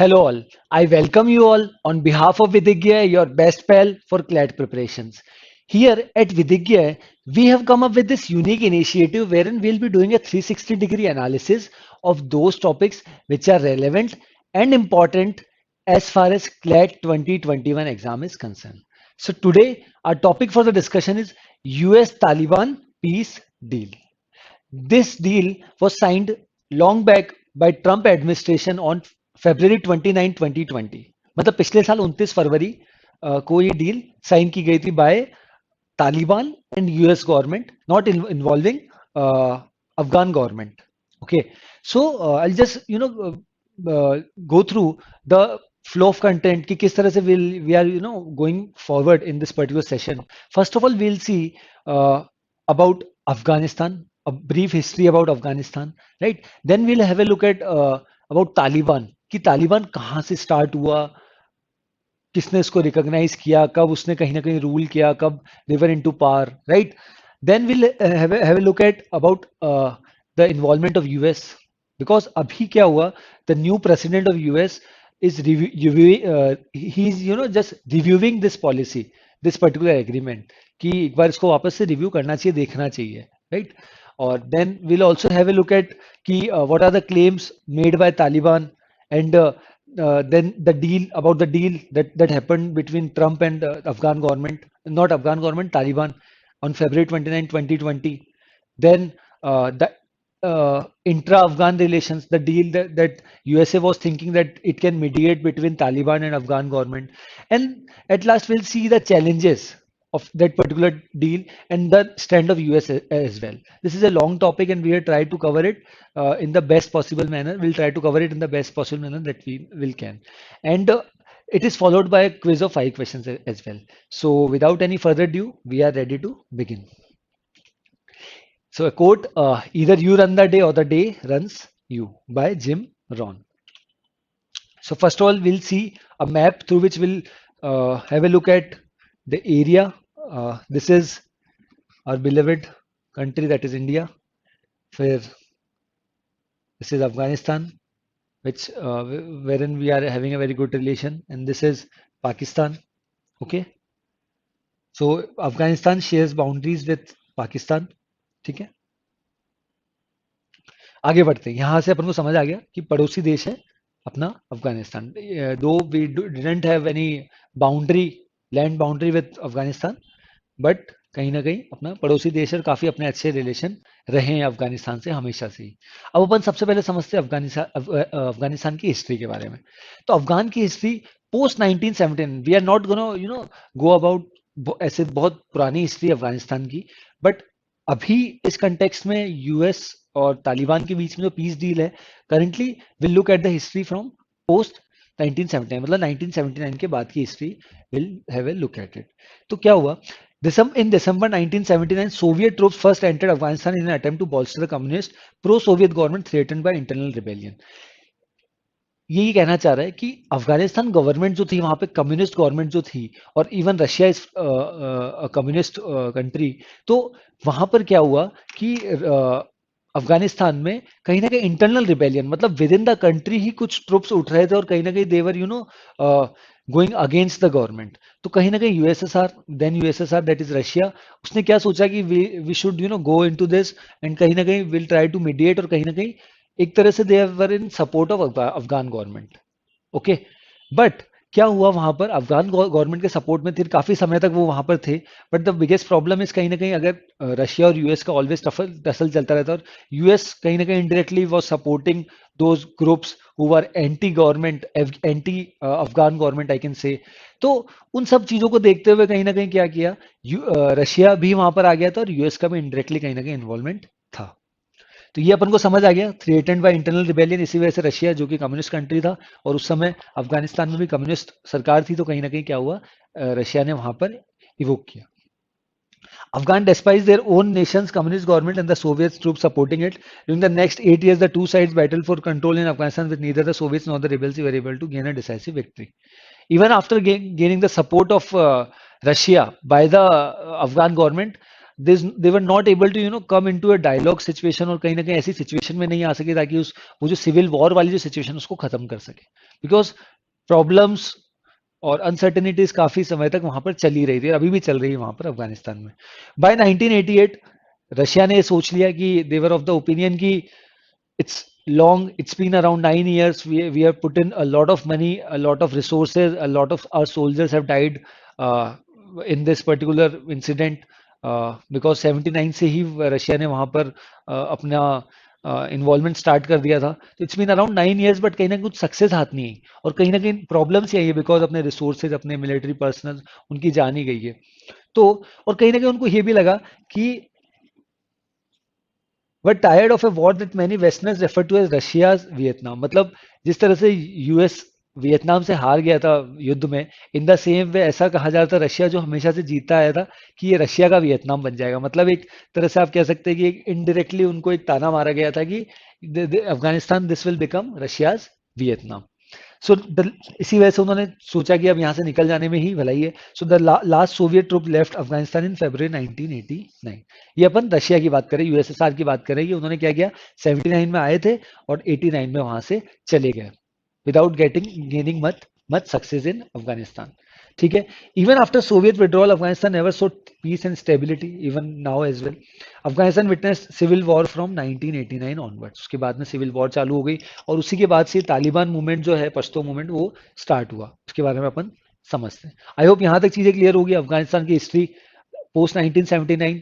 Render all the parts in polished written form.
Hello all. I welcome you all on behalf of Vidigya, your best pal for CLAT preparations. Here at Vidigya, we have come up with this unique initiative wherein we'll be doing a 360-degree analysis of those topics which are relevant and important as far as CLAT 2021 exam is concerned. So today, our topic for the discussion is US-Taliban peace deal. This deal was signed long back by Trump administration on February 29, 2020. मतलब पिछले साल 29 फरवरी को ये deal sign की गई थी by Taliban and US government not involving Afghan government. Okay, so I'll just go through the flow of content कि किस तरह से we are going forward in this particular session. First of all, we'll see about Afghanistan, a brief history about Afghanistan, right? Then we'll have a look at about Taliban कि तालिबान कहाँ से start हुआ, किसने इसको रिकॉग्नाइज किया, कब उसने कहीं ना कहीं रूल किया, कब they were into power, right? Then we'll have a look at about the involvement of US because अभी क्या हुआ, the new president of US is he's just reviewing this policy, this particular agreement कि एक बार इसको वापस से review करना चाहिए, देखना चाहिए, right? और then we'll also have a look at कि what are the claims made by Taliban and then the deal about the deal that happened between Trump and Afghan government, not Afghan government, Taliban on February 29, 2020. Then the intra-Afghan relations, the deal that USA was thinking that it can mediate between Taliban and Afghan government. And at last, we'll see the challenges of that particular deal and the stand of US as well. This is a long topic and we have tried to cover it in the best possible manner. We'll try to cover it in the best possible manner that we will can. And it is followed by a quiz of 5 questions as well. So without any further ado, we are ready to begin. So a quote, either you run the day or the day runs you by Jim Rohn. So first of all, we'll see a map through which we'll have a look at the area. This is our beloved country, that is India, where this is Afghanistan, which wherein we are having a very good relation, and this is Pakistan. Okay, so Afghanistan shares boundaries with Pakistan. ठीक है, आगे बढ़ते हैं. यहाँ से अपन को समझ आ गया कि पड़ोसी देश है अपना Afghanistan. Though we didn't have any boundary, land boundary with Afghanistan, but कहीं ना कहीं अपना पड़ोसी देश और काफी अपने अच्छे रिलेशन रहे हैं अफगानिस्तान से हमेशा से ही. अब अपन सबसे पहले समझते हैं अफगानिस्तान की हिस्ट्री के बारे में. तो अफगान की history post 1917, we are not gonna go about ऐसे बहुत पुरानी हिस्ट्री अफगानिस्तान की, बट अभी इस कंटेक्स्ट में यूएस और तालिबान के बीच में जो पीस डील है currently, will look at the history from post 1979, मतलब 1979 के बाद की history will have a look at it. तो क्या हुआ, in December 1979, Soviet troops first entered Afghanistan in an attempt to bolster the communist pro-Soviet government threatened by internal rebellion. यही कहना चाह रहा है कि अफगानिस्तान गवर्नमेंट जो थी वहां पे कम्युनिस्ट गवर्नमेंट जो थी, और even Russia is communist country, तो वहां पर क्या हुआ कि अफगानिस्तान में कहीं ना कहीं इंटरनल रिबेलियन, मतलब विद इन द कंट्री ही कुछ ट्रुप्स उठ रहे थे और कहीं ना कहीं they're going against the government. तो कहीं ना कहीं USSR, then USSR that is Russia, उसने क्या सोचा कि we should go into this and कहीं ना कहीं विल ट्राई टू मीडिएट, और कहीं ना कहीं एक तरह से they were in support of Afghan government. Okay, but क्या हुआ वहां पर अफगान गवर्नमेंट के सपोर्ट में थे, काफी समय तक वो वहां पर थे. But the biggest problem is कहीं ना कहीं अगर रशिया और यूएस का ऑलवेज टसल चलता रहता है, और यूएस कहीं ना कहीं indirectly was supporting those groups who were anti government, anti Afghan government I can say. तो उन सब चीजों को देखते हुए कहीं ना कहीं क्या किया, रशिया भी वहां पर आ गया था और यूएस का भी इंडायरेक्टली कहीं ना कहीं इन्वॉल्वमेंट था. तो ये अपन को समझ आ गया, थ्रेटेंड बाय इंटरनल रिबेलियन. इसी वजह से रशिया जो कि कम्युनिस्ट कंट्री था और उस समय अफगानिस्तान में भी कम्युनिस्ट सरकार थी, तो कहीं ना कहीं क्या हुआ, रशिया ने वहां पर इवोक किया. Afghan despised their own nation's communist government and the Soviet troops supporting it. During the next 8 years, the two sides battled for control in Afghanistan, with neither the Soviets nor the rebels were able to gain a decisive victory. Even after gaining the support of Russia by the Afghan government, they were not able to come into a dialogue situation, और कहीं ना कहीं ऐसी situation में नहीं आ सके ताकि उस वो जो सिविल वॉर वाली जो सिचुएशन उसको खत्म कर सके, बिकॉज प्रॉब्लम्स और अनसर्टेनिटीज काफी समय तक वहां पर चली रही थी, अभी भी चल रही है वहां पर अफगानिस्तान में। बाय 1988 रशिया ने सोच लिया कि देवर ऑफ द ओपिनियन की it's long, it's been around 9 years. We have put in a lot of money, a lot of resources, a lot of our soldiers have died uh, in this particular incident, because 79 से ही Russia ने वहां पर अपना involvement start कर दिया था। तो it's been around 9 years, but कहीं ना कुछ सक्सेस हाथ नहीं आई, और कहीं ना कहीं प्रॉब्लम्स यही है बिकॉज अपने रिसोर्सेज, अपने मिलिट्री पर्सनल उनकी जानी गई है। तो और कहीं ना कहीं उनको ये भी लगा कि were tired of a war that many westerners refer to as Russia's Vietnam. मतलब जिस तरह से यूएस वियतनाम से हार गया था युद्ध में, इन द सेम वे ऐसा कहा जाता था रशिया जो हमेशा से जीता आया था कि ये रशिया का वियतनाम बन जाएगा। मतलब एक तरह से आप कह सकते हैं कि एक इनडायरेक्टली उनको एक ताना मारा गया था कि Afghanistan this will become Russia's Vietnam. So इसी वजह से उन्होंने सोचा कि अब यहाँ से निकल जाने में ही भलाई है। So the last Soviet troop left Afghanistan in February 1989। ये अपन रशिया की बात करें, यूएसएसआर की बात करें, कि उन्होंने क्या किया, 79 में आए थे और 89 में वहां से चले गए without gaining much success in Afghanistan. ठीक है, even after Soviet withdrawal Afghanistan never saw peace and stability even now as well. Afghanistan witness civil war from 1989 onwards, उसके बाद में सिविल वॉर चालू हो गई, और उसी के बाद से तालिबान मूवमेंट जो है, पश्तो मूवमेंट, वो स्टार्ट हुआ। उसके बारे में अपन समझते हैं। आई होप यहाँ तक चीजें क्लियर होगी। अफगानिस्तान की हिस्ट्री पोस्ट 1979,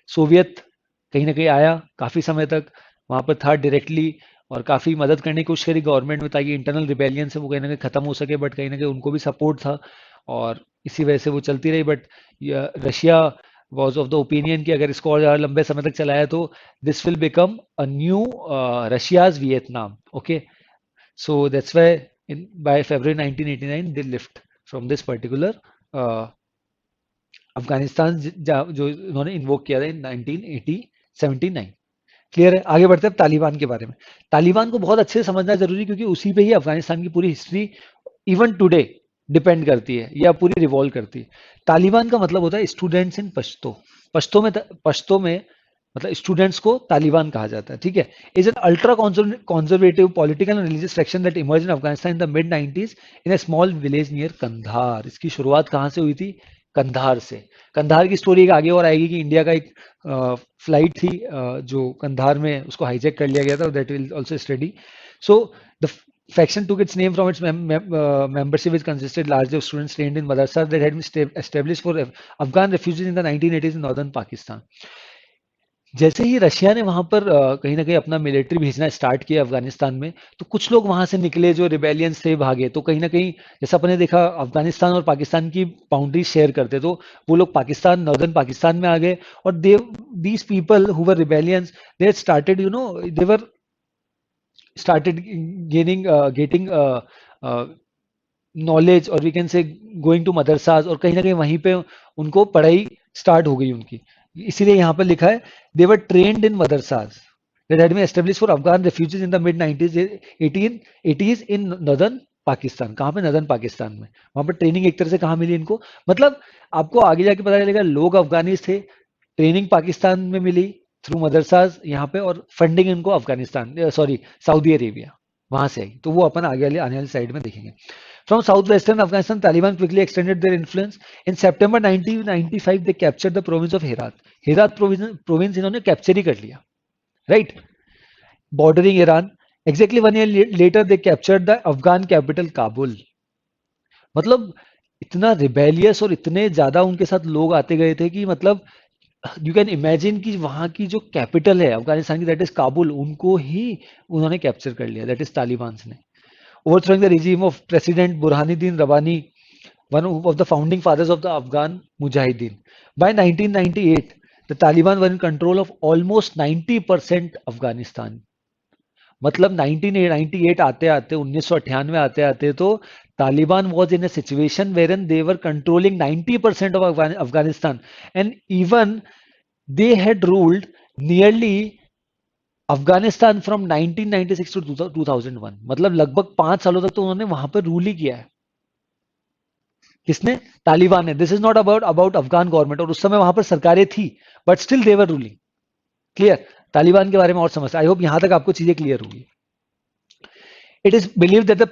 सोवियत कहीं ना कहीं आया, काफी समय तक वहां पर था डायरेक्टली, और काफी मदद करने की कोशिश करी गवर्नमेंट में ताकि इंटरनल रिबेलियन से वो कहीं ना कहीं खत्म हो सके, बट कहीं ना कहीं उनको भी सपोर्ट था और इसी वजह से वो चलती रही। But Russia was of the opinion कि अगर इसको और ज़्यादा लंबे समय तक चलाया तो this will become a new Russia's Vietnam. Okay, so that's why in by February 1989 they lift from this particular Afghanistan, जो उन्होंने इन्वोक किया था इन 1979। क्लियर है? आगे बढ़ते हैं अब तालिबान के बारे में। तालिबान को बहुत अच्छे से समझना जरूरी, क्योंकि उसी पे ही अफगानिस्तान की पूरी हिस्ट्री इवन टुडे डिपेंड करती है या पूरी रिवॉल्व करती है। तालिबान का मतलब होता है स्टूडेंट्स इन पश्तो। पश्तो में मतलब स्टूडेंट्स को तालिबान कहा जाता है। ठीक है, is an ultra conservative political and religious fraction that emerge in Afghanistan in the mid 90s in a small village near Kandahar. इसकी शुरुआत कहाँ से हुई थी? कंधार से। कंधार की स्टोरी एक आगे और आएगी कि इंडिया का एक फ्लाइट थी जो कंधार में उसको हाईजैक कर लिया गया था, that will also study. So the faction took its name from its membership, which consisted largely of students trained in madrasas that had been established for Afghan refugees in the 1980s in northern Pakistan. जैसे ही Russia ने वहां पर कहीं ना कहीं अपना military भेजना start किया अफगानिस्तान में, तो कुछ लोग वहां से निकले जो रिबेलियंस थे, भागे। तो कहीं ना कहीं जैसा अपने देखा, अफगानिस्तान और पाकिस्तान की बाउंड्री शेयर करते, तो वो लोग पाकिस्तान, नॉर्दर्न पाकिस्तान में आ गए, और they these people who were rebellions, they started they were started getting knowledge, और we can say going to madrasas, और कहीं ना कहीं वहीं पे उनको पढ़ाई स्टार्ट हो गई उनकी। इसीलिए यहाँ पर लिखा है they were trained in madrasas that had been established for Afghan refugees in the mid 90s 1880s in northern Pakistan. कहाँ पे? नदर्न पाकिस्तान में। वहां पर ट्रेनिंग एक तरह से कहाँ मिली इनको, मतलब आपको आगे जाके पता चलेगा लोग अफगानिस थे, ट्रेनिंग पाकिस्तान में मिली थ्रू मदरसाज यहाँ पे, और फंडिंग इनको अफगानिस्तान, सॉरी, सऊदी अरेबिया, वहां से आई। तो वो अपन आने वाली साइड में देखेंगे। From south western Afghanistan Taliban quickly extended their influence. In September 1995 they captured the province of Herat. Herat province इन्होंने कैप्चर ही कर लिया, right, bordering Iran. Exactly 1 year later they captured the Afghan capital Kabul. मतलब इतना रिबेलियस और इतने ज्यादा उनके साथ लोग आते गए थे कि मतलब यू कैन इमेजिन कि वहां की जो कैपिटल है अफगानिस्तान की, दैट इज काबुल, उनको ही उन्होंने कैप्चर कर लिया, दैट इज तालिबान ने। ओवरथ्रोइंग the regime of President Burhanuddin Rabbani, one of the founding fathers of the Afghan Mujahideen. By 1998, the Taliban were in control of almost 90% Afghanistan. मतलब 1998 आते आते 1998 आते आते तो Taliban was in a situation wherein they were controlling 90% of Afghanistan, and even they had ruled nearly Afghanistan from 1996 to 2001। मतलब लगभग 5 सालों तक तो उन्होंने वहां पर रूल ही किया है। किसने? तालिबान ने। This is not about about Afghan government, और उस समय वहां पर सरकारें थी but still they were ruling. Clear? Taliban के बारे में और समझते, आई होप यहां तक आपको चीजें क्लियर होगी। It is believed that the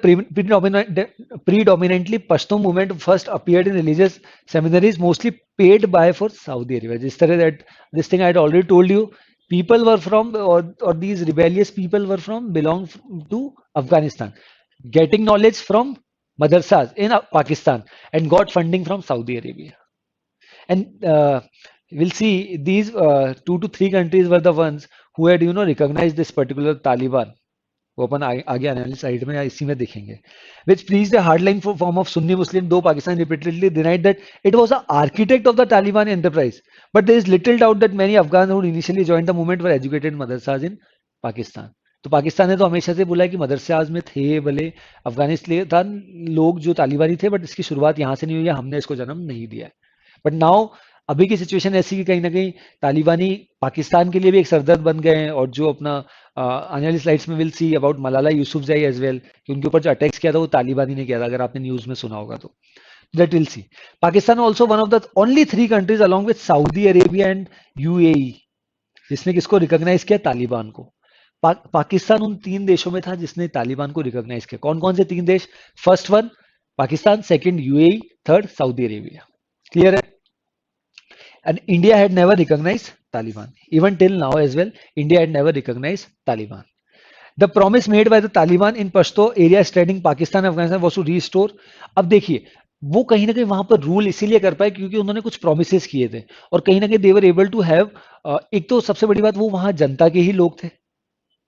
predominantly Pashtun movement first appeared in religious seminaries, mostly paid by for Saudi Arabia. This तरह that this thing I had already told you. People were from, or these rebellious people were from, belong to Afghanistan, getting knowledge from madrasas in Pakistan and got funding from Saudi Arabia. And we'll see these 2 to 3 countries were the ones who had recognized this particular Taliban. वो अपन आगे आने वाली side में या इसी में देखेंगे. Which preached a hardline form of Sunni Muslim, though Pakistan repeatedly denied that it was the architect of the Taliban enterprise. But there is little doubt that many Afghans who initially joined the movement were educated in madrasas in Pakistan. तो पाकिस्तान ने तो हमेशा से बोला है कि मदरसाज में थे भले अफगानिस्तान लोग जो तालिबानी थे, बट इसकी शुरुआत यहाँ से नहीं हुई है, हमने इसको जन्म नहीं दिया है. बट नाउ अभी की सिचुएशन ऐसी कि कहीं ना कहीं तालिबानी पाकिस्तान के लिए भी एक सरदर्द बन गए हैं, और जो अपना आने वाली स्लाइड्स में will see about Malala Yousafzai as well, कि उनके ऊपर जो अटैक्स किया था वो तालिबानी ने किया था, अगर आपने न्यूज में सुना होगा तो. That will see. Pakistan also one of the only 3 countries along with Saudi Arabia and UAE जिसने किसको रिकॉग्नाइज किया? तालिबान को. पाकिस्तान उन 3 देशों में था जिसने तालिबान को रिकॉग्नाइज किया. कौन कौन से 3 देश? First one Pakistan, second UAE, third Saudi Arabia. Clear है? And India had never recognized Taliban. Even till now as well, India had never recognized Taliban. The promise made by the Taliban in Pashto area straddling Pakistan and Afghanistan was to restore. अब देखिए, वो कहीं ना कहीं वहां पर rule इसीलिए कर पाए क्योंकि उन्होंने कुछ प्रोमिस किए थे, और कहीं ना कहीं देवर एबल टू हैव. एक तो सबसे बड़ी बात, वो वहां जनता के ही लोग थे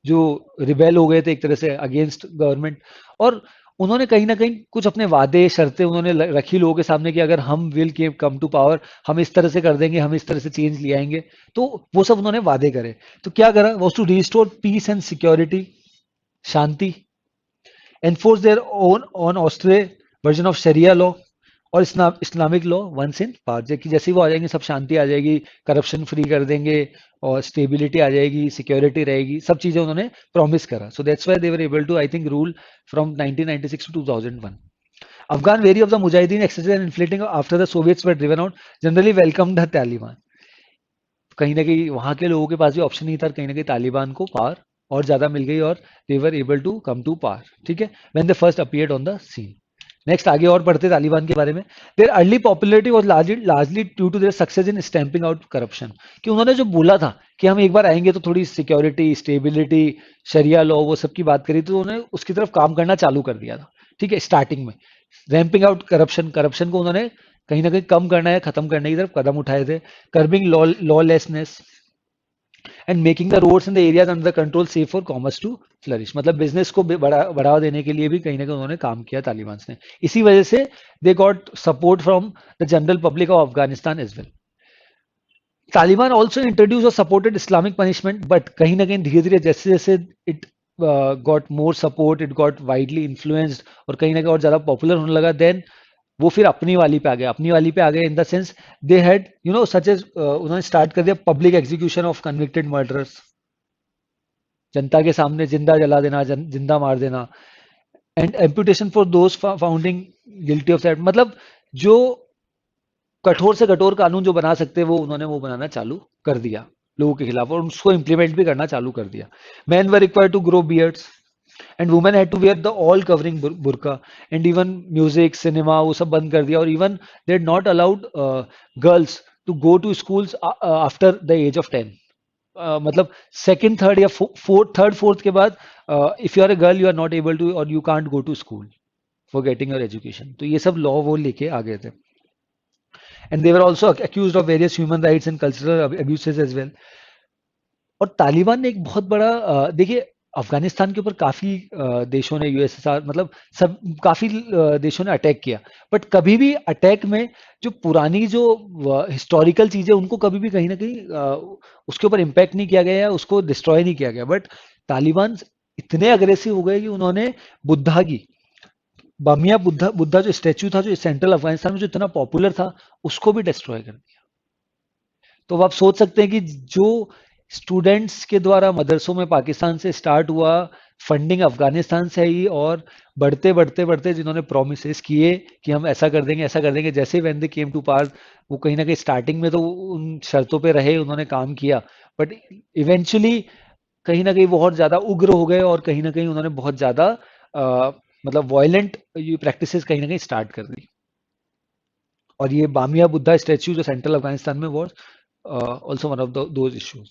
जो रिबेल हो गए थे एक तरह से अगेंस्ट गवर्नमेंट, और उन्होंने कहीं ना कहीं कुछ अपने वादे शर्तें उन्होंने रखी लोगों के सामने कि अगर हम विल के कम टू पावर, हम इस तरह से कर देंगे, हम इस तरह से चेंज ले आएंगे. तो वो सब उन्होंने वादे करे. तो क्या करा? Was to restore peace and security, शांति, enforce their own on austere version of sharia law और Islamic law once in power. कि जैसे ही वो आ जाएंगे सब शांति आ जाएगी, करप्शन फ्री कर देंगे, और स्टेबिलिटी आ जाएगी, सिक्योरिटी रहेगी, सब चीजें उन्होंने प्रॉमिस करा. So that's why they were able to, I think, rule from 1996 to 2001. Afghan wary of the Mujahideen excesses and inflating after the Soviets were driven out, generally welcomed the Taliban. कहीं ना कहीं वहां के लोगों के पास भी option नहीं था, कहीं ना कहीं तालिबान को पावर और ज्यादा मिल गई और they were able to come to power. ठीक है, when they first appeared on the scene. Next आगे और पढ़ते तालिबान के बारे में. Their early popularity was largely due to their success in stamping out corruption. कि उन्होंने जो बोला था कि हम एक बार आएंगे तो थोड़ी सिक्योरिटी, स्टेबिलिटी, शरिया लॉ, वो सब की बात करी, तो उन्होंने उसकी तरफ काम करना चालू कर दिया था. ठीक है, स्टार्टिंग में रैंपिंग आउट करप्शन, करप्शन को उन्होंने कहीं ना कहीं कम करना है, खत्म करने की तरफ कदम उठाए थे. Curbing lawlessness and making the roads in the areas under control safe for commerce to flourish. मतलब बिजनेस को बढ़ावा देने के लिए भी कहीं ना कहीं उन्होंने काम किया तालिबान ने. इसी वजह से they got support from the general public of Afghanistan as well. Taliban also introduce और सपोर्टेड इस्लामिक पनिशमेंट, बट कहीं ना कहीं धीरे धीरे जैसे जैसे it got more support, it got widely influenced, और कहीं ना कहीं और ज्यादा पॉपुलर होने लगा, देन वो फिर अपनी वाली पे आ गए. अपनी वाली पे आ गए in the sense they had such as, उन्होंने स्टार्ट कर दिया public execution of convicted murderers. जनता के सामने जिंदा जला देना, जिंदा मार देना. And amputation for those founding guilty of that. मतलब जो कठोर से कठोर कानून जो बना सकते वो उन्होंने वो बनाना चालू कर दिया लोगों के खिलाफ, और उसको इम्प्लीमेंट भी करना चालू कर दिया. Men were required to grow beards and women had to wear the all covering burqa, and even music, cinema, वो सब बंद कर दिया. और even they had not allowed girls to go to schools after the age of 10. मतलब second, third या fourth के बाद if you are a girl you are not able to, और you can't go to school for getting your education. तो ये सब law वो लेके आ गए थे. And they were also accused of various human rights and cultural abuses as well. और तालिबान ने एक बहुत बड़ा देखिए अफगानिस्तान के ऊपर काफी देशों ने, यूएसएसआर, मतलब सब काफी देशों ने अटैक किया, बट कभी भी अटैक में जो पुरानी जो हिस्टोरिकल चीजें उनको कभी भी कहीं ना कहीं उसके ऊपर इम्पैक्ट नहीं किया गया या उसको डिस्ट्रॉय नहीं किया गया. बट तालिबान इतने अग्रेसिव हो गए कि उन्होंने बुद्धा की, बामिया बुद्धा बुद्धा जो स्टैचू था जो सेंट्रल अफगानिस्तान में जो इतना पॉपुलर था, उसको भी डिस्ट्रॉय कर दिया. तो अब आप सोच सकते हैं कि जो स्टूडेंट्स के द्वारा मदरसों में पाकिस्तान से स्टार्ट हुआ, फंडिंग अफगानिस्तान से आई, और बढ़ते बढ़ते बढ़ते जिन्होंने प्रोमिस किए कि हम ऐसा कर देंगे ऐसा कर देंगे, जैसे व्हेन दे केम टू पास, वो कहीं ना कहीं स्टार्टिंग में तो उन शर्तों पे रहे, उन्होंने काम किया, बट इवेंचुअली कहीं ना कहीं बहुत ज्यादा उग्र हो गए, और कहीं ना कहीं उन्होंने बहुत ज्यादा मतलब वायलेंट ये प्रैक्टिसेस कहीं ना कहीं स्टार्ट कर दी। और ये बामिया बुद्धा स्टैचू जो सेंट्रल अफगानिस्तान में was also one of those issues.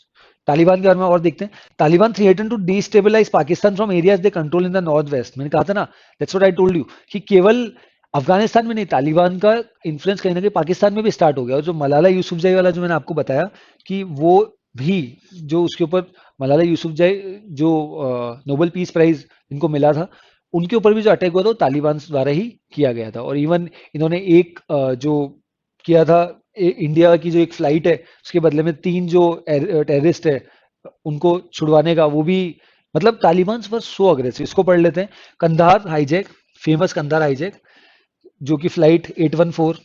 Taliban के बारे में और देखते हैं। Taliban threaten to destabilise Pakistan from areas they control in the north west. मैंने कहा था ना, that's what I told you, कि केवल अफगानिस्तान में नहीं, तालिबान का इन्फ्लुएंस कहीं ना कहीं पाकिस्तान में भी स्टार्ट हो गया। और जो मलाला यूसुफजई वाला जो मैंने आपको बताया कि वो भी, जो उसके ऊपर मलाला यूसुफजई जो नोबेल पीस प्राइज इनको मिला था, उनके ऊपर भी जो अटैक हुआ था वो तालिबान द्वारा ही किया गया था। और इवन इन्होंने एक जो किया था, इंडिया की जो एक फ्लाइट है उसके बदले में 3 जो टेररिस्ट है उनको छुड़वाने का, वो भी, मतलब तालिबान वर सो अग्रेसिव। इसको पढ़ लेते हैं। Kandahar hijack, famous Kandahar hijack, जो कि flight 814,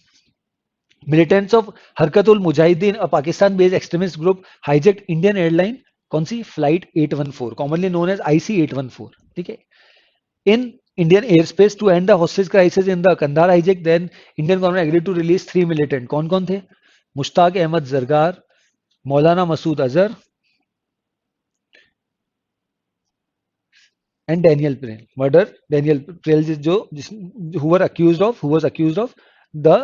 militants of Harkatul Mujahideen, a Pakistan based extremist group, hijack Indian airline, कौन सी flight 814, commonly known as IC 814, ठीक है, in Indian airspace to end the hostage crisis in the Kandahar hijack. Then Indian government agreed to release 3 militant. कौन कौन थे? Mushtaq Ahmed Zargar, Maulana Masood Azhar and Daniel Pearl. Murder Daniel Pearl, जो who was accused of the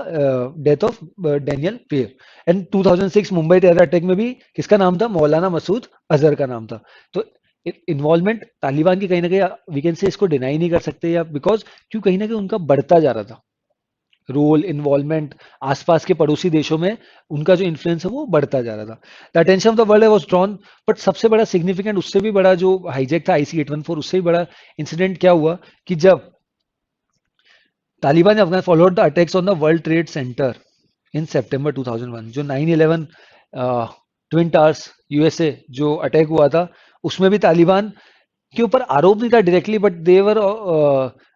death of Daniel Pearl. And 2006 Mumbai terror attack में भी किसका नाम था? मौलाना मसूद अजहर का नाम था। तो इन्वॉल्वमेंट तालिबान की कहीं ना कहीं वी कैन से इसको डिनाई नहीं कर सकते, या बिकॉज क्यों, कहीं ना कहीं उनका बढ़ता जा रहा था रोल, इन्वॉल्वमेंट, आसपास के पड़ोसी देशों में उनका जो इन्फ्लुएंस है वो बढ़ता जा रहा था। The attention of the world was drawn. But सबसे बड़ा सिग्निफिकेंट, उससे भी बड़ा जो हाईजैक था IC 814, उससे भी बड़ा इंसिडेंट क्या हुआ कि जब तालिबान ने Afghan followed the attacks on the world trade center in September 2001, जो 9/11 ट्विन टावर्स USA जो अटैक हुआ था, उसमें भी तालिबान के ऊपर आरोप नहीं था डायरेक्टली, बट देवर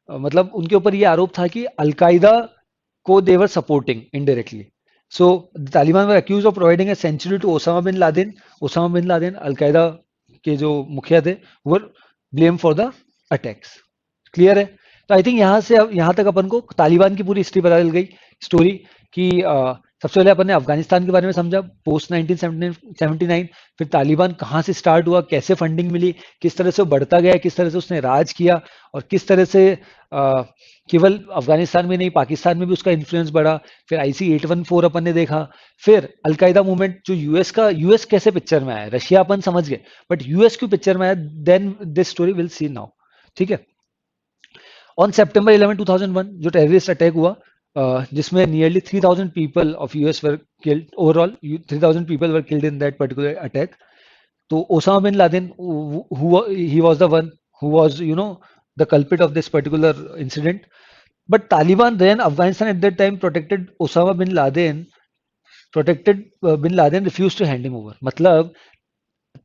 मतलब उनके ऊपर ये आरोप था कि अलकायदा को they were supporting indirectly. So Taliban were accused of providing a sanctuary to Osama bin Laden. Osama bin Laden al Qaeda के जो मुखिया थे, were blame for the attacks. Clear है? तो आई थिंक यहाँ से यहाँ तक अपन को तालिबान की पूरी हिस्ट्री पता चल गई, स्टोरी कि सबसे पहले अपन ने अफगानिस्तान के बारे में समझा पोस्ट 1979, फिर तालिबान कहाँ से स्टार्ट हुआ, कैसे फंडिंग मिली, किस तरह से वो बढ़ता गया, किस तरह से उसने राज किया, और किस तरह से केवल अफगानिस्तान में नहीं पाकिस्तान में भी उसका इन्फ्लुएंस बढ़ा। फिर IC 814 अपन ने देखा। फिर अलकायदा मूवमेंट जो यूएस कैसे पिक्चर में आया, रशिया अपन समझ गए, बट यूएस क्यों पिक्चर में आया, then this story will see now. ठीक है। ऑन September 11, 2001 जो टेररिस्ट अटैक हुआ, जिसमें nearly 3000 people of US were killed, overall 3000 people were killed in that particular attack. तो Osama bin Laden, he was the one who was the culprit of this particular incident. But Taliban ran Afghanistan at that time, protected Osama bin Laden, bin Laden refused to hand him over. मतलब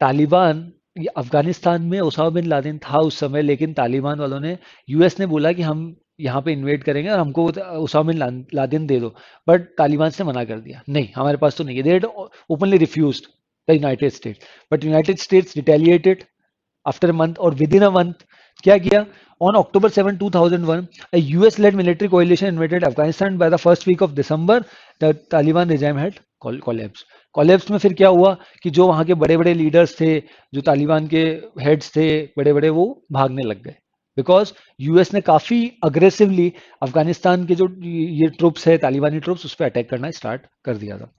तालिबान, ये अफगानिस्तान में Osama bin Laden था उस समय, लेकिन तालिबान वालों ने, US ने बोला कि हम यहाँ पे इन्वेट करेंगे और हमको ओसामा बिन लादेन दे दो, बट तालिबान ने मना कर दिया, नहीं हमारे पास तो नहीं है। They openly refused the United States, but United States retaliated after month, और विद इन अ मंथ क्या किया, on October 7, 2001 a US-led military coalition invaded Afghanistan. By the first week of December the Taliban regime had collapsed. Collapse में फिर क्या हुआ कि जो वहां के बड़े बड़े लीडर्स थे, जो तालिबान के हेड्स थे बड़े बड़े, वो भागने लग गए, बिकॉज US ने काफी अग्रेसिवली अफगानिस्तान के जो ये ट्रुप्स है, तालिबानी ट्रुप्स, उस पर अटैक करना स्टार्ट कर दिया था।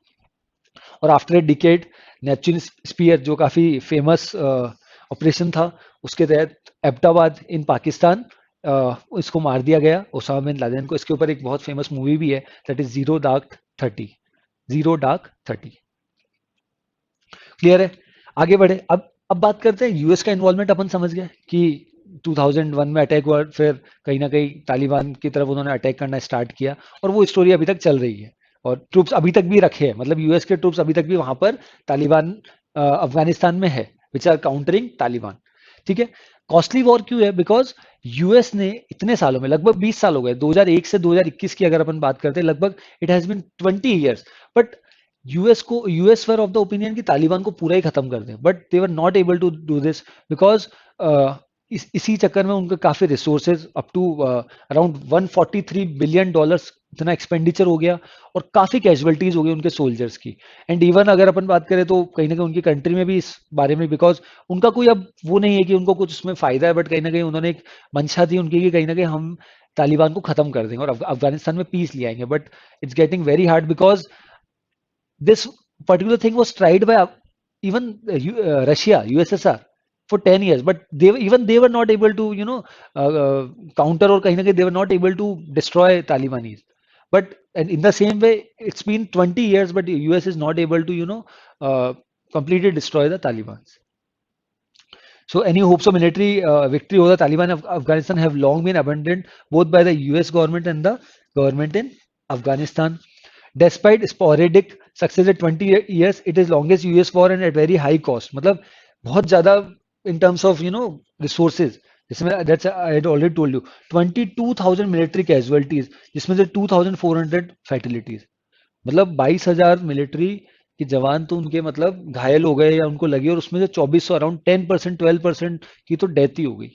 और after a decade Neptune Spear, जो काफी फेमस ऑपरेशन था, उसके तहत एबटाबाद इन पाकिस्तान इसको मार दिया गया ओसामा बिन लादेन को। इसके ऊपर एक बहुत फेमस मूवी भी है, that is zero dark 30। Clear है? आगे बढ़े। अब बात करते हैं यूएस का इन्वॉल्वमेंट। अपन समझ गए कि 2001 में अटैक हुआ, फिर कहीं ना कहीं तालिबान की तरफ उन्होंने अटैक करना स्टार्ट किया, और वो स्टोरी अभी तक चल रही है, और ट्रूप्स अभी तक भी रखे हैं, मतलब यूएस के ट्रूप्स अभी तक भी वहां पर तालिबान अफगानिस्तान में है, विच आर काउंटरिंग तालिबान। ठीक है। कॉस्टली वॉर क्यों है? बिकॉज यूएस ने इतने सालों में, लगभग 20 साल हो गए, 2001 से 2021 की अगर अपन बात करते हैं, लगभग it has been 20 years, but US were of the opinion कि तालिबान को पूरा ही खत्म कर दें, but they were not able to do this because इसी चक्कर में उनके काफी resources up to around 143 billion dollars इतना एक्सपेंडिचर हो गया, और काफी कैजुअलिटीज हो गई उनके सोल्जर्स की। एंड इवन अगर अपन बात करें तो कहीं ना कहीं उनकी कंट्री में भी इस बारे में, बिकॉज उनका कोई अब वो नहीं है कि उनको कुछ उसमें फायदा है, बट कहीं ना कहीं उन्होंने एक मंशा थी उनकी कि कहीं ना कहीं हम तालिबान को खत्म कर देंगे और अफगानिस्तान में पीस ले आएंगे। But it's getting very hard because this particular thing was tried by even Russia, USSR for 10 years, but even they were not able to, counter, or kahin na kahin they were not able to destroy Talibanis. But and in the same way, it's been 20 years, but the US is not able to, completely destroy the Taliban. So any hopes of military victory over the Taliban of Afghanistan have long been abandoned both by the US government and the government in Afghanistan. Despite sporadic success at 20 years, it is longest US war and at very high cost. मतलब बहुत ज़्यादा in terms of resources. जिसमें that's I had already told you 22,000 military casualties, जिसमें से 2,400 fatalities. मतलब 22,000 military के जवान तो उनके मतलब घायल हो गए या उनको लगे, और उसमें से 2400 अराउंड 10% 12% की तो डेथ ही हो गई,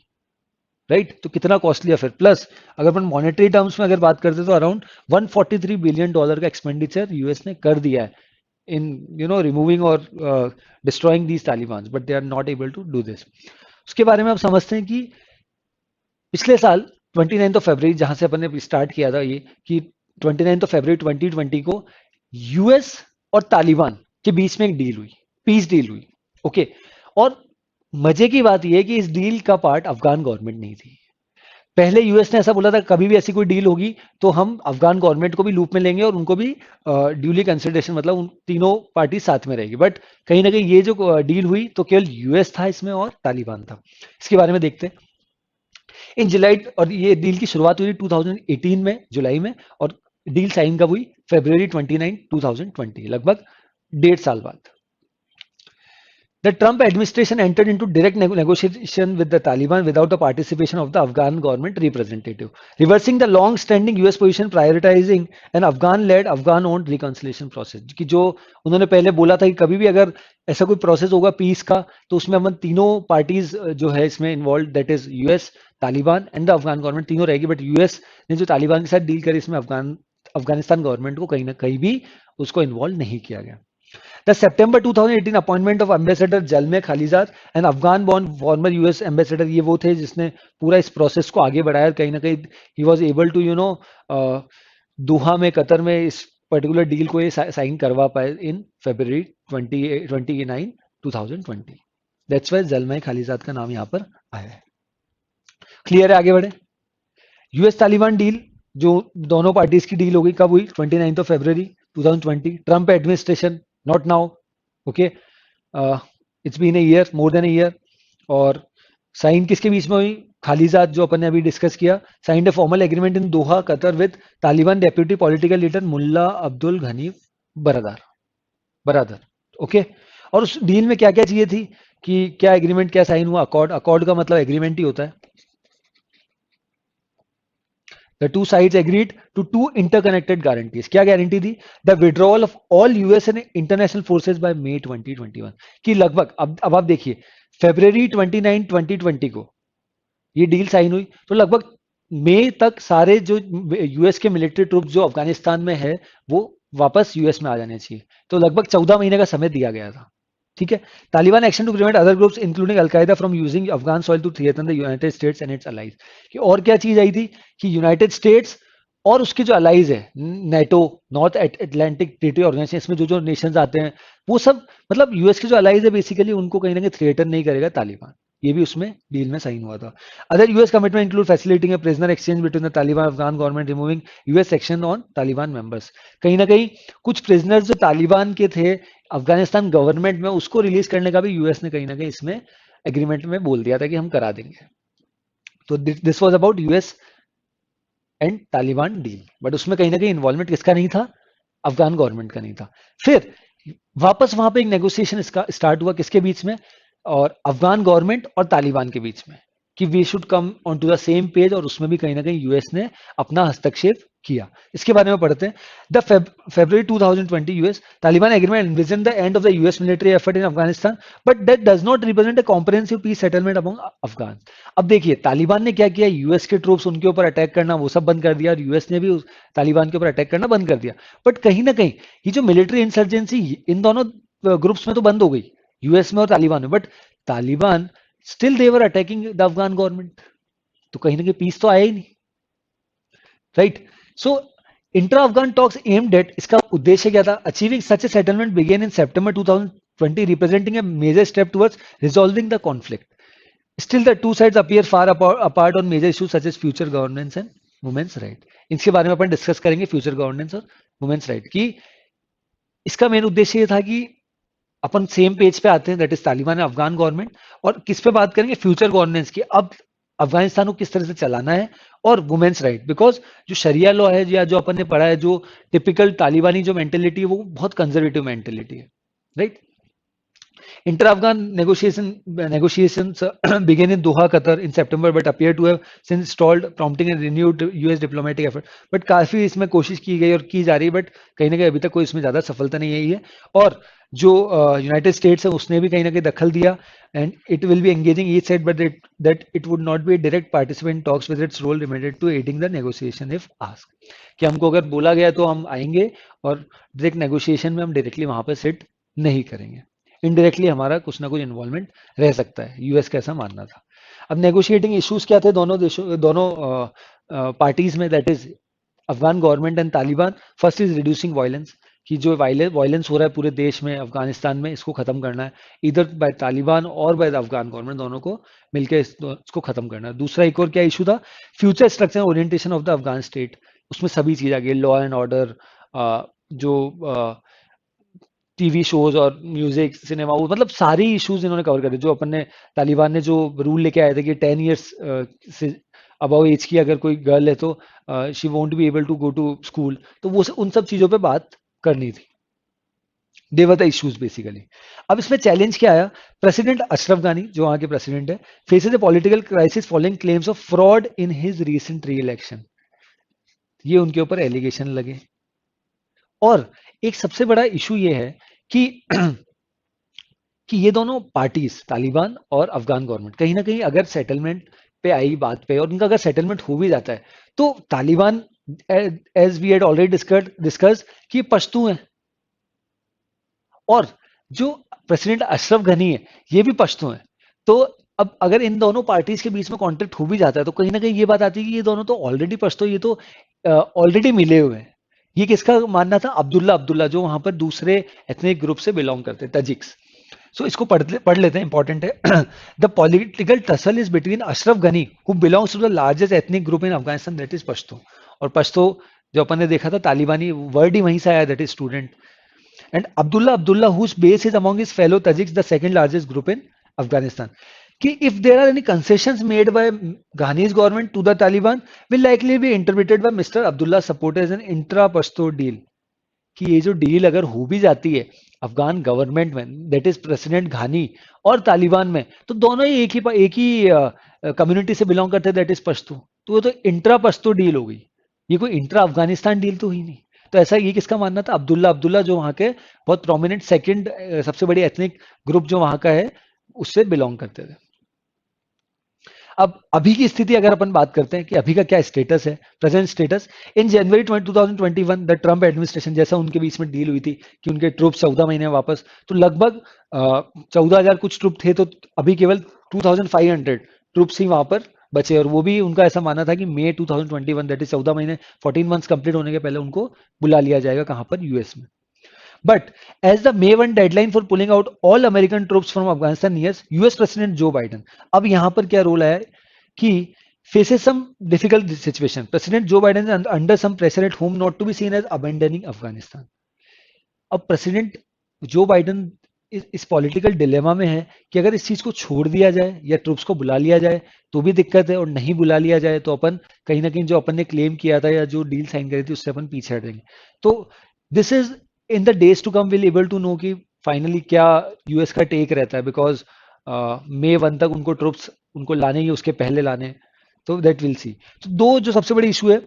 राइट? तो कितना कॉस्टली है फिर। प्लस अगर अपन मॉनेटरी टर्म्स में अगर बात करते तो अराउंड 143 बिलियन डॉलर का एक्सपेंडिचर यूएस ने कर दिया है इन रिमूविंग और destroying these Taliban, but they are not able to do this. उसके बारे में आप समझते हैं कि पिछले साल 29 फरवरी, जहां से अपन ने स्टार्ट किया था ये, कि 29 फरवरी 2020 को यूएस और तालिबान के बीच में एक डील हुई, पीस डील हुई, ओके। और मजे की बात यह है कि इस डील का पार्ट अफगान गवर्नमेंट नहीं थी। पहले यूएस ने ऐसा बोला था कभी भी ऐसी कोई डील होगी तो हम अफगान गवर्नमेंट को भी लूप में लेंगे और उनको भी ड्यूली कंसिडरेशन, मतलब उन तीनों पार्टी साथ में रहेगी। बट कहीं ना कहीं ये जो डील हुई तो केवल यूएस था इसमें और तालिबान था। इसके बारे में देखते हैं इन जुलाई, और ये डील की शुरुआत हुई 2018 में जुलाई में, और डील साइन कब हुई? फरवरी 29, 2020, लगभग 1.5 साल बाद। The Trump administration entered into direct negotiation with the Taliban without the participation of the Afghan government representative, reversing the long-standing US position prioritizing an Afghan-led, Afghan-owned reconciliation process। कि जो उन्होंने पहले बोला था कि कभी भी अगर ऐसा कोई प्रोसेस होगा पीस का तो उसमें हम तीनों पार्टीज जो है इसमें involve, that is US, Taliban and the Afghan government, तीनों रहेगी। बट यूएस ने जो तालिबान के साथ डील करी इसमें अफगानिस्तान गवर्नमेंट को कहीं ना कहीं भी उसको इन्वॉल्व नहीं किया गया। The September 2018 appointment of Ambassador Zalmay Khalilzad, an Afghan-born former US ambassador, ये वो थे जिसने पूरा इस प्रोसेस को आगे बढ़ाया। कहीं ना कहीं he was able to दोहा में, कतर में इस पर्टिकुलर डील को ये साइन करवा पाए इन फरवरी 29, 2020। दैट्स वाई जलमय खालिजाद का नाम यहाँ पर आया है। क्लियर है? आगे बढ़े। यूएस तालिबान डील जो दोनों पार्टीज की डील हो गई, कब हुई? 29 फरवरी 2020। Trump administration, not now, okay, it's been a year, more than a year. और साइन किसके बीच में हुई? खालिजाद, जो अपन ने अभी डिस्कस किया, signed a formal agreement in Doha, Qatar with Taliban deputy political leader Mullah Abdul Ghani Baradar, okay. और उस डील में क्या क्या चाहिए थी कि क्या एग्रीमेंट, क्या साइन हुआ? अकॉर्ड का मतलब एग्रीमेंट ही होता है। The two sides agreed to two interconnected guarantees. क्या guarantee the? The withdrawal of all US and international forces by May 2021। कि लगभग अब आप देखिए फरवरी 29, 2020 को ये डील साइन हुई, तो लगभग मई तक सारे जो यूएस के मिलिट्री ट्रूप जो अफगानिस्तान में है वो वापस यूएस में आ जाने चाहिए। तो लगभग 14 महीने का समय दिया गया था, ठीक है। Taliban action to prevent other groups including Al Qaeda from using Afghan soil to threaten the United States and its allies. कि और क्या चीज आई थी कि यूनाइटेड स्टेट्स और उसके जो अलाइज है, NATO, North Atlantic Treaty Organisation, इसमें जो जो नेशंस आते हैं वो सब, मतलब यूएस के जो अलाइज है बेसिकली उनको कहीं ना कहीं थ्रेटन नहीं करेगा तालिबान। ये भी उसमें डील में साइन हुआ था। Other US commitment include facilitating A prisoner exchange between the Taliban Afghan government, removing US section on Taliban members. कहीं ना कहीं कुछ प्रिजनर्स जो तालिबान के थे अफगानिस्तान गवर्नमेंट में, उसको रिलीज करने का भी यूएस ने कहीं ना कहीं इसमें एग्रीमेंट में बोल दिया था कि हम करा देंगे। तो this was about US and Taliban deal. But उसमें कहीं ना कहीं इन्वॉल्वमेंट किसका नहीं था? अफगान गवर्नमेंट का नहीं था। फिर वापस वहां पे एक नेगोशिएशन इसका स्टार्ट हुआ, किसके बीच में? और अफगान गवर्नमेंट और तालिबान के बीच में, कि we should come on to the same page. और उसमें भी कहीं ना कहीं यूएस ने अपना हस्तक्षेप किया, इसके बारे में पढ़ते हैं। The February 2020 US Taliban agreement envisioned the end of the US military effort in Afghanistan, but that does not represent a comprehensive peace settlement among Afghans. अब देखिए तालिबान ने क्या किया, यूएस के ट्रूप्स उनके ऊपर अटैक करना वो सब बंद कर दिया, और यूएस ने भी उस तालिबान के ऊपर अटैक करना बंद कर दिया। बट कहीं ना कहीं ये जो मिलिट्री इंसर्जेंसी इन दोनों ग्रुप्स में तो बंद हो गई, यूएस में और तालिबान में, but Taliban still they were attacking the Afghan government, तो कहीं ना कहीं पीस तो आया ही नहीं, right. So intra Afghan talks aimed at, इसका उद्देश्य क्या था, achieving such a settlement began in सितंबर 2020 representing a major step towards resolving the conflict. Still the two sides appear far apart on major issues such as future governance and women's right. इसके बारे में अपन discuss करेंगे, future governance और women's right की। इसका main उद्देश्य ये था कि अपन सेम पेज पे आते हैं, that is Taliban Afghan government, और किस पे बात करेंगे, फ्यूचर गवर्नेंस की। अब अफगानिस्तान को किस तरह से चलाना है, और वुमेन्स राइट, बिकॉज जो शरिया लॉ है या जो अपन ने पढ़ा है, जो टिपिकल तालिबानी जो मेंटेलिटी है वो बहुत कंजर्वेटिव मेंटेलिटी है, right. Inter-Afghan negotiations began in Doha, Qatar in September, but appear to have since stalled, prompting a renewed US diplomatic effort. But काफी इसमें कोशिश की गई और की जा रही है, बट कहीं ना कहीं अभी तक कोई इसमें ज्यादा सफलता नहीं आई है। और जो यूनाइटेड स्टेट्स है उसने भी कहीं ना कहीं दखल दिया, and it will be engaging each side, but that it would not be direct participant talks with its role limited to aiding the negotiation if ask, कि हमको अगर बोला गया तो हम आएंगे, और डायरेक्ट नेगोशिएशन में हम डायरेक्टली वहां पर सिट नहीं करेंगे, इनडायरेक्टली हमारा कुछ ना कुछ इन्वॉल्वमेंट रह सकता है, यूएस का ऐसा मानना था। अब नेगोशिएटिंग इश्यूज क्या थे दोनों देशों, दोनों पार्टीज में, that is Afghan government and Taliban. First is reducing violence, कि जो वायलेंस हो रहा है पूरे देश में अफगानिस्तान में, इसको खत्म करना है, इधर बाय तालिबान और बाय अफगान गवर्नमेंट, दोनों को मिलकर इसको खत्म करना है। दूसरा एक और क्या इशू था, future structure orientation of the Afghan state, उसमें सभी चीज आ गई, लॉ एंड ऑर्डर, जो टीवी शोज और म्यूजिक सिनेमा, वो मतलब सारी इश्यूज इन्होंने कवर कर दिए। जो अपन ने तालिबान ने जो रूल लेके आए थे कि 10 ईयर्स से अबव एज की अगर कोई गर्ल है तो she won't be able to go to school, तो वो उन सब चीजों पे बात करनी थी। They were the issues basically. अब इसमें चैलेंज क्या आया, प्रेसिडेंट अशरफ गानी जो वहां के प्रेसिडेंट है, faces A political crisis following claims of fraud in his recent री इलेक्शन, ये उनके ऊपर एलिगेशन लगे। और एक सबसे बड़ा इशू ये है कि कि ये दोनों पार्टीज तालिबान और अफगान गवर्नमेंट कहीं ना कहीं अगर सेटलमेंट पे आई बात पे, और उनका अगर सेटलमेंट हो भी जाता है, तो Taliban as we had already discuss कि पश्तू हैं, और जो प्रेसिडेंट अशरफ गनी है ये भी पश्तू हैं। तो अब अगर इन दोनों पार्टीज के बीच में कॉन्टेक्ट हो भी जाता है, तो कहीं ना कहीं ये बात आती है कि ये दोनों तो ऑलरेडी पश्तो, ये तो ऑलरेडी मिले हुए हैं। ये किसका मानना था, अब्दुल्ला जो वहां पर दूसरे एथनिक ग्रुप से बिलोंग करते, तजिक्स। सो इसको पढ़ लेते हैं, इंपॉर्टेंट है। The political tussle is between Ashraf Ghani who belongs to the largest ethnic group in Afghanistan, that is Pashto. और पश्तो जो अपन ने देखा था, तालिबानी वर्ड ही वहीं से आया, that is student. And Abdullah whose base is among his fellow Tajiks, the second largest group in Afghanistan. कि if there are any concessions made by Ghani's government to the Taliban will likely be interpreted by Mr. Abdullah support as an intra-Pashto deal. कि ये जो deal अगर हो भी जाती है Afghan government में, दैट इज प्रेसिडेंट घानी और तालिबान में, तो दोनों ही एक ही कम्युनिटी से बिलोंग करते हैं, दैट इज पश्तो, तो वो तो इंट्रा पश्तो डील हो गई, ये कोई इंट्रा अफगानिस्तान डील तो हुई नहीं। तो ऐसा ये किसका मानना था, अब्दुल्ला जो वहां के बहुत प्रोमिनेंट सेकंड सबसे बड़ी एथनिक ग्रुप जो वहां का है उससे बिलोंग करते थे। अब अभी की स्थिति अगर अपन बात करते हैं कि अभी का क्या स्टेटस है, present status, in January 2021 the Trump administration, जैसा उनके बीच में डील हुई थी कि उनके ट्रूप 14 महीने वापस, तो लगभग 14,000 कुछ ट्रूप थे, तो अभी केवल 2,500 ट्रूप्स ही वहां पर बचे, और वो भी उनका ऐसा मानना था कि मई 2021, दैट इज 14 महीने 14 मंथ्स कंप्लीट होने के पहले उनको बुला लिया जाएगा, कहां पर, यूएस में। But as the May 1 deadline for pulling out all American troops from Afghanistan nears, US President Joe Biden, अब यहां पर क्या रोल है कि faces some difficult situation. President Joe Biden is under some pressure at home not to be seen as abandoning Afghanistan. अब president जो Biden इस political dilemma में है कि अगर इस चीज को छोड़ दिया जाए या ट्रूप्स को बुला लिया जाए तो भी दिक्कत है, और नहीं बुला लिया जाए तो अपन कहीं ना कहीं जो अपन ने क्लेम किया था या जो डील साइन करी थी उससे अपन पीछे हटेंगे। तो this is in the days to come will able to know कि फाइनली क्या यूएस का टेक रहता है, बिकॉज मई 1 तक उनको ट्रूप्स उनको लाने ही उसके पहले लाने, तो दैट विल सी। तो दो जो सबसे बड़ी इशू है,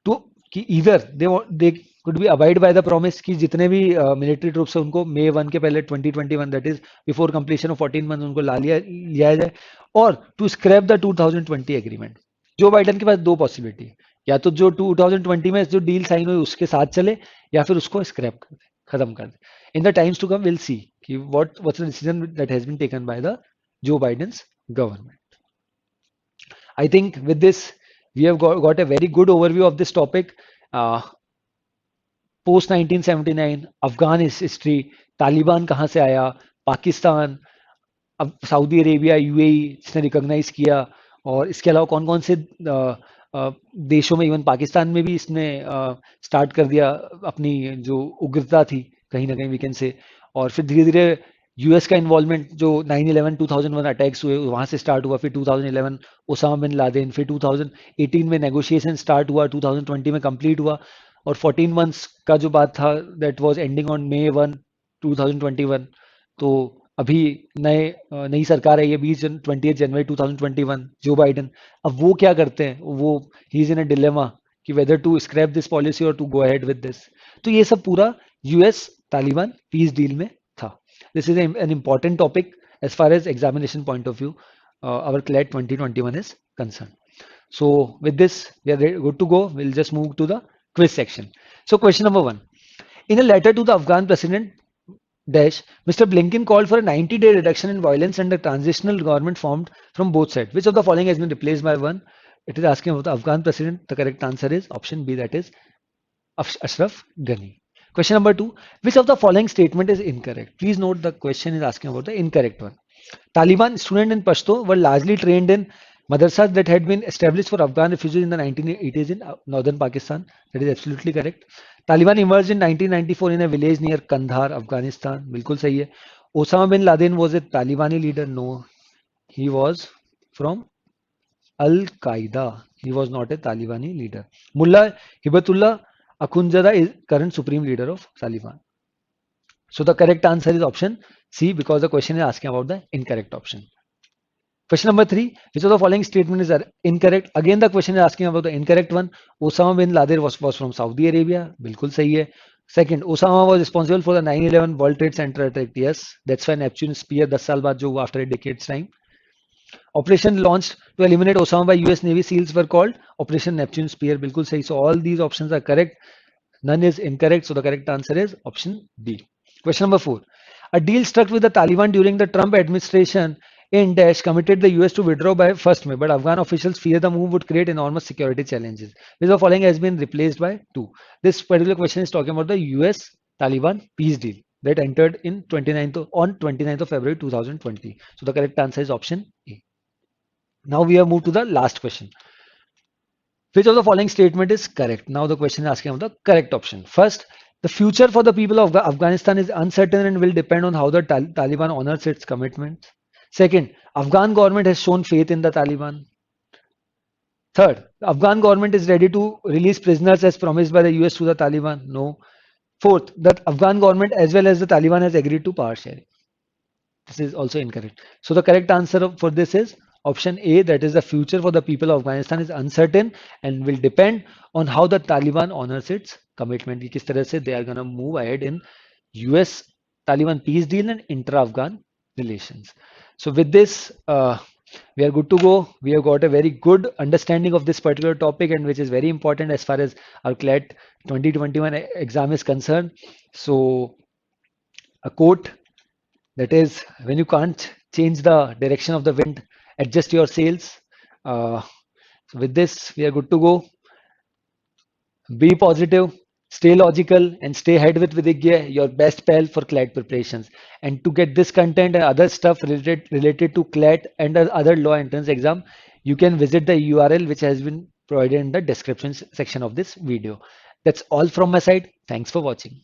तो कि either they could be abide by the promise कि जितने भी military troops हैं उनको May 1 के पहले 2021 that is before completion of 14 months उनको लिया जाए, और to scrap the 2020 agreement. जो बाइडन के पास दो पॉसिबिलिटी है, या तो जो 2020 में जो डील साइन हुई उसके साथ चले, या फिर उसको स्क्रैप कर दे, खत्म कर दे. In the times to come will see कि what's the decision that has been taken by the Joe Biden's government. I think with this, we have got a very good overview of this topic. Post 1979, Afghan history, Taliban कहाँ से आया, पाकिस्तान, अब Saudi Arabia, UAE जिसने recognise किया, और इसके अलावा कौन कौन से देशों में, इवन पाकिस्तान में भी इसने स्टार्ट कर दिया अपनी जो उग्रता थी कहीं ना कहीं वी कैन से. और फिर धीरे धीरे यूएस का इन्वॉल्वमेंट जो 9/11 2001 अटैक्स हुए वहां से स्टार्ट हुआ, फिर 2011 ओसामा बिन लादेन, फिर 2018 में नेगोशिएशन स्टार्ट हुआ, 2020 में कंप्लीट हुआ, और 14 मंथ्स का जो बात था that was ending on May 1 2021. तो अभी नई सरकार है, ये 20 जनवरी 2021, जो बाइडन. अब वो क्या करते हैं, वो he is in a dilemma कि whether to scrap this policy और to go ahead with this. तो ये सब पूरा यूएस तालिबान पीस डील में था. This is an important topic as far as examination point of view our CLAT 2021 is concerned. So with this, we are good to go. We'll just move to the quiz section. So question number 1. In a letter to the Afghan president, Mr. Blinken called for a 90-day reduction in violence and a transitional government formed from both sides. Which of the following has been replaced by one? It is asking about the Afghan president. The correct answer is option B, that is Ashraf Ghani. Question number 2. Which of the following statement is incorrect? Please note the question is asking about the incorrect one. Taliban students in Pashto were largely trained in madrasas that had been established for Afghan refugees in the 1980s in northern Pakistan. That is absolutely correct. Taliban emerged in 1994 in a village near Kandahar, Afghanistan. बिल्कुल सही है. Osama bin Laden was a Talibani leader. No, he was from Al Qaeda. He was not a Talibani leader. Mullah Hibatullah Akhundzada is current supreme leader of Taliban. So the correct answer is option C, because the question is asking about the incorrect option. Question number 3. Which of the following statement is incorrect? Again, the question is asking about the incorrect one. Osama bin Laden was from Saudi Arabia. बिल्कुल सही है. Second, Osama was responsible for the 9/11 World Trade Center attack. Yes, that's why Neptune spear 10 साल बाद जो हुआ after a decade's time. Operation launched to eliminate Osama by US Navy SEALs were called Operation Neptune Spear. बिल्कुल सही. So all these options are correct. None is incorrect. So the correct answer is option D. Question number 4. A deal struck with the Taliban during the Trump administration in Daesh committed the US to withdraw by 1st May, but Afghan officials fear the move would create enormous security challenges. Which of the following has been replaced by 2? This particular question is talking about the US Taliban peace deal that entered in 29th of February 2020. So the correct answer is option A. Now we have moved to the last question. Which of the following statement is correct? Now the question is asking about the correct option. First, the future for the people of Afghanistan is uncertain and will depend on how the Taliban honors its commitments. Second, Afghan government has shown faith in the Taliban. Third, the Afghan government is ready to release prisoners as promised by the US to the Taliban. No. Fourth, the Afghan government as well as the Taliban has agreed to power sharing. This is also incorrect. So the correct answer for this is option A, that is the future for the people of Afghanistan is uncertain and will depend on how the Taliban honors its commitment. किस तरह से they are gonna move ahead in US Taliban peace deal and intra-Afghan relations. So with this, we are good to go. We have got a very good understanding of this particular topic, and which is very important as far as our CLAT 2021 exam is concerned. So a quote, that is, when you can't change the direction of the wind, adjust your sails. So with this, we are good to go. Be positive, stay logical, and stay ahead with Vidhya, your best pal for CLAT preparations. And to get this content and other stuff related to CLAT and other law entrance exam, you can visit the URL which has been provided in the description section of this video. That's all from my side. Thanks for watching.